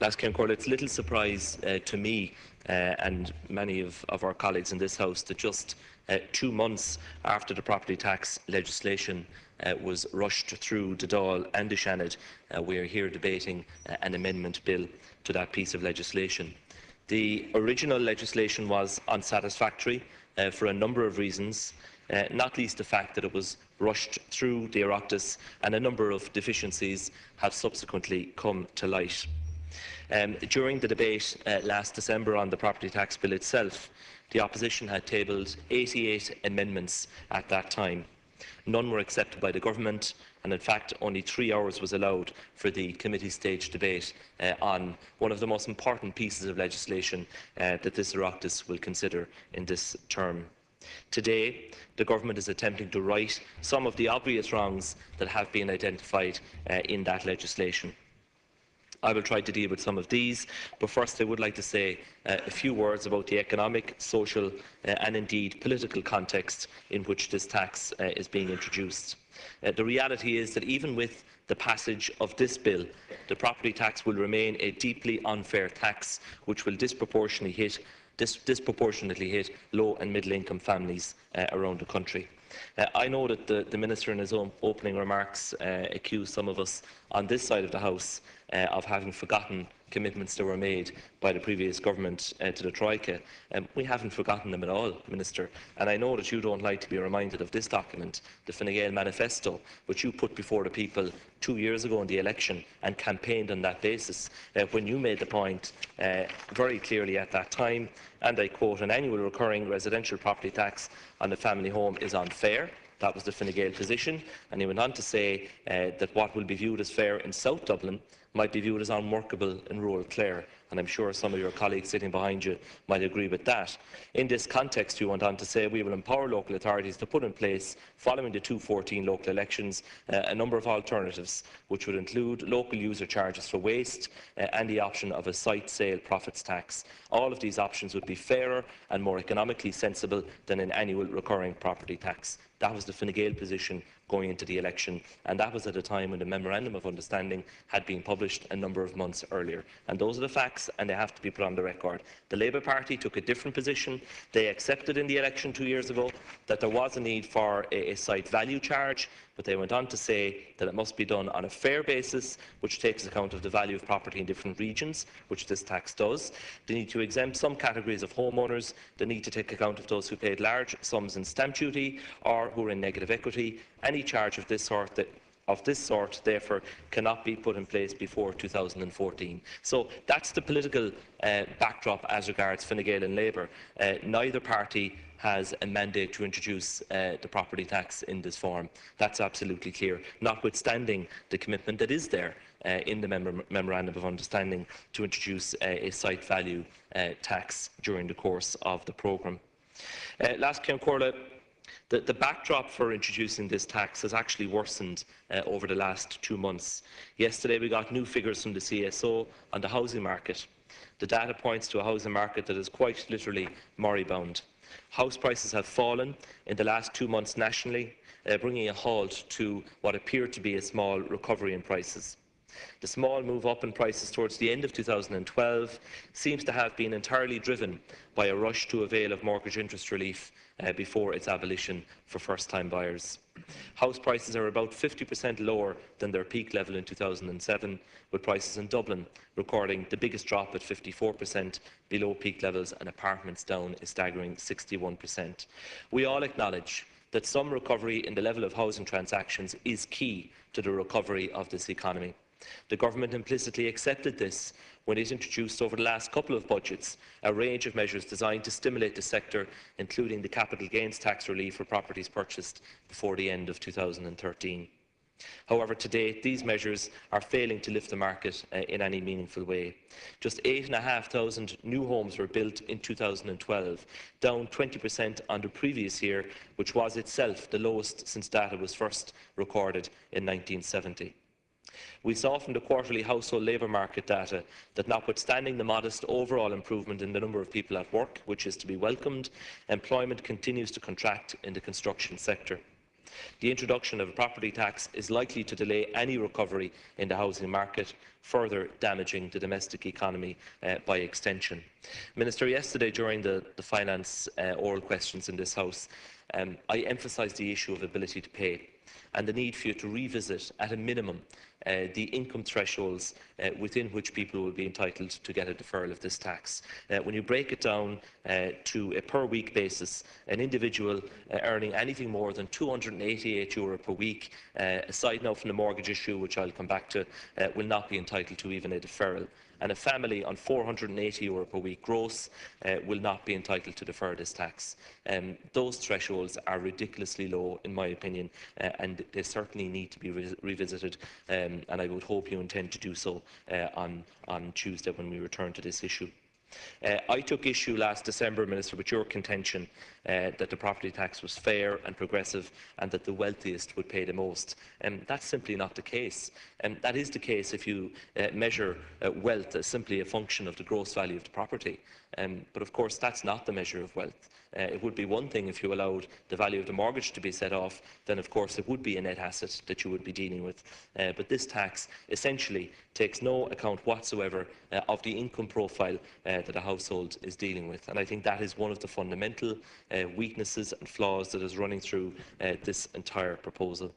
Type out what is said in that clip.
Last Ceann, it's little surprise to me and many of our colleagues in this House that just 2 months after the property tax legislation was rushed through the Dáil and the Seanad, we are here debating an amendment bill to that piece of legislation. The original legislation was unsatisfactory for a number of reasons, not least the fact that it was rushed through the Oireachtas and a number of deficiencies have subsequently come to light. During the debate last December on the property tax bill itself, the opposition had tabled 88 amendments at that time. None were accepted by the government, and in fact only 3 hours was allowed for the committee stage debate on one of the most important pieces of legislation that this Oireachtas will consider in this term. Today, the government is attempting to right some of the obvious wrongs that have been identified in that legislation. I will try to deal with some of these, but first I would like to say a few words about the economic, social and indeed political context in which this tax is being introduced. The reality is that even with the passage of this bill, the property tax will remain a deeply unfair tax which will disproportionately hit low and middle income families around the country. I know that the Minister in his own opening remarks accused some of us on this side of the House of having forgotten commitments that were made by the previous government to the Troika. We haven't forgotten them at all, Minister, and I know that you don't like to be reminded of this document, the Fine Gael manifesto, which you put before the people 2 years ago in the election and campaigned on that basis when you made the point very clearly at that time, and I quote, "An annual recurring residential property tax on a family home is unfair." That was the Fine Gael position, and he went on to say that what will be viewed as fair in South Dublin might be viewed as unworkable in rural Clare, and I'm sure some of your colleagues sitting behind you might agree with that. In this context, you went on to say we will empower local authorities to put in place, following the 2014 local elections, a number of alternatives, which would include local user charges for waste and the option of a site sale profits tax. All of these options would be fairer and more economically sensible than an annual recurring property tax. That was the Fine Gael position going into the election, and that was at a time when the Memorandum of Understanding had been published a number of months earlier. And those are the facts, and they have to be put on the record. The Labour Party took a different position. They accepted in the election 2 years ago that there was a need for a site value charge, but they went on to say that it must be done on a fair basis, which takes account of the value of property in different regions, which this tax does. They need to exempt some categories of homeowners. They need to take account of those who paid large sums in stamp duty or who are in negative equity. Any charge of this sort, therefore, cannot be put in place before 2014. So that's the political backdrop as regards Fine Gael and Labour. Neither party has a mandate to introduce the property tax in this form. That's absolutely clear, notwithstanding the commitment that is there in the Memorandum of Understanding to introduce a site value tax during the course of the programme. Last Ceann, the backdrop for introducing this tax has actually worsened over the last 2 months. Yesterday we got new figures from the CSO on the housing market. The data points to a housing market that is quite literally moribund. House prices have fallen in the last 2 months nationally, bringing a halt to what appeared to be a small recovery in prices. The small move up in prices towards the end of 2012 seems to have been entirely driven by a rush to avail of mortgage interest relief before its abolition for first-time buyers. House prices are about 50% lower than their peak level in 2007, with prices in Dublin recording the biggest drop at 54% below peak levels, and apartments down a staggering 61%. We all acknowledge that some recovery in the level of housing transactions is key to the recovery of this economy. The government implicitly accepted this when it introduced over the last couple of budgets a range of measures designed to stimulate the sector, including the capital gains tax relief for properties purchased before the end of 2013. However, to date, these measures are failing to lift the market in any meaningful way. Just 8,500 new homes were built in 2012, down 20% on the previous year, which was itself the lowest since data was first recorded in 1970. We saw from the quarterly household labour market data that, notwithstanding the modest overall improvement in the number of people at work, which is to be welcomed, employment continues to contract in the construction sector. The introduction of a property tax is likely to delay any recovery in the housing market, further damaging the domestic economy by extension. Minister, yesterday during the finance oral questions in this House, I emphasised the issue of ability to pay and the need for you to revisit, at a minimum, the income thresholds within which people will be entitled to get a deferral of this tax. When you break it down to a per-week basis, an individual earning anything more than €288 per week, aside now from the mortgage issue, which I'll come back to, will not be entitled to even a deferral. And a family on €480 per week gross will not be entitled to defer this tax. Those thresholds are ridiculously low, in my opinion, and they certainly need to be revisited, and I would hope you intend to do so on Tuesday when we return to this issue. I took issue last December, Minister, with your contention that the property tax was fair and progressive and that the wealthiest would pay the most. That's simply not the case. That is the case if you measure wealth as simply a function of the gross value of the property. But of course, that's not the measure of wealth. It would be one thing if you allowed the value of the mortgage to be set off, then of course it would be a net asset that you would be dealing with. But this tax essentially takes no account whatsoever of the income profile that a household is dealing with. And I think that is one of the fundamental weaknesses and flaws that is running through this entire proposal.